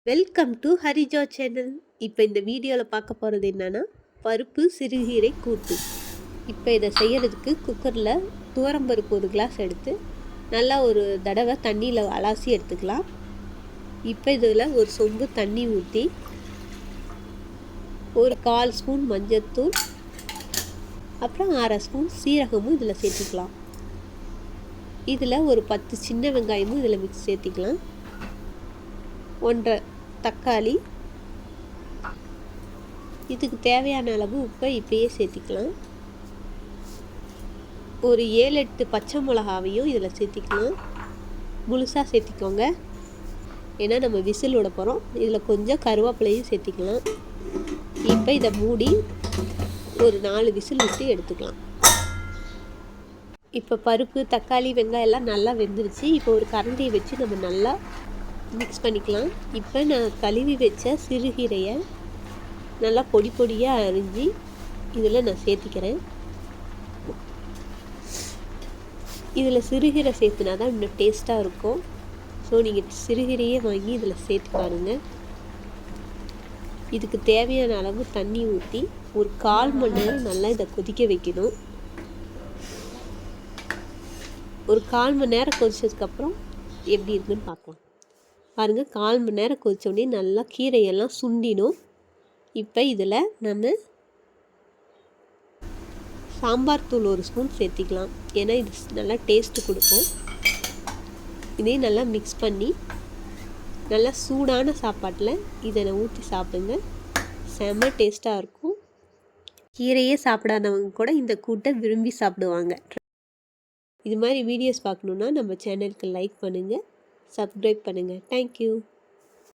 Welcome to Harija channel. இப்போ இந்த வீடியோவில் பார்க்க போகிறது என்னென்னா பருப்பு சிறுகீரை கூட்டு. இப்போ இதை செய்கிறதுக்கு குக்கரில் துவரம்பருப்பு ஒரு கிளாஸ் எடுத்து நல்லா ஒரு தடவை தண்ணியில் அலாசி எடுத்துக்கலாம். இப்போ இதில் ஒரு சொம்பு தண்ணி ஊற்றி ஒரு 1/4 ஸ்பூன் மஞ்சள்தூள் அப்புறம் 1/2 ஸ்பூன் சீரகமும் இதில் சேர்த்துக்கலாம். இதில் ஒரு 10 சின்ன வெங்காயமும் இதில் சேர்த்திக்கலாம். 1/2 தக்காளி, இதுக்கு தேவையான அளவு உப்பை இப்பயே சேர்த்திக்கலாம். ஒரு 7-8 பச்சை மிளகாவையும் இதில் சேர்த்திக்கலாம். முழுசாக சேர்த்திக்கோங்க, ஏன்னா நம்ம விசில் விட போகிறோம். இதில் கொஞ்சம் கருவேப்பிலையும் சேர்த்திக்கலாம். இப்போ இதை மூடி ஒரு 4 விசில் விட்டு எடுத்துக்கலாம். இப்போ பருப்பு, தக்காளி, வெங்காயம் எல்லாம் நல்லா வெந்துருச்சு. இப்போ ஒரு கரண்டியை வச்சு நம்ம நல்லா மிக்ஸ் பண்ணிக்கலாம். இப்போ நான் கழுவி வச்ச சிறுகீரையை நல்லா பொடி பொடியாக அரிஞ்சு இதில் நான் சேர்த்திக்கிறேன். இதில் சிறுகீரை சேர்த்துனா தான் இன்னும் டேஸ்ட்டாக இருக்கும். ஸோ நீங்கள் சிறுகீரையே வாங்கி இதில் சேர்த்து பாருங்கள். இதுக்கு தேவையான அளவு தண்ணி ஊற்றி ஒரு 1/4 மணி நேரம் நல்லா இதை கொதிக்க வைக்கணும். ஒரு 1/4 மணி நேரம் கொதிச்சதுக்கப்புறம் எப்படி இருக்குன்னு பார்க்கலாம். பாருங்கள், 1/4 மணி நேரம் கொதிச்சோடனே நல்லா கீரையெல்லாம் சுண்டிடும். இப்போ இதில் நம்ம சாம்பார் தூள் 1 ஸ்பூன் சேர்த்திக்கலாம், ஏன்னா இது நல்லா டேஸ்ட்டு கொடுக்கும். இதையும் நல்லா மிக்ஸ் பண்ணி நல்லா சூடான சாப்பாட்டில் இதை ஊற்றி சாப்பிடுங்க. செம்ம டேஸ்ட்டாக இருக்கும். கீரையே சாப்பிடாதவங்க கூட இந்த கூட்டை விரும்பி சாப்பிடுவாங்க. இது மாதிரி வீடியோஸ் பார்க்கணுன்னா நம்ம சேனலுக்கு லைக் பண்ணுங்கள், சப்ஸ்கிரைப் பண்ணுங்கள். தேங்க்யூ.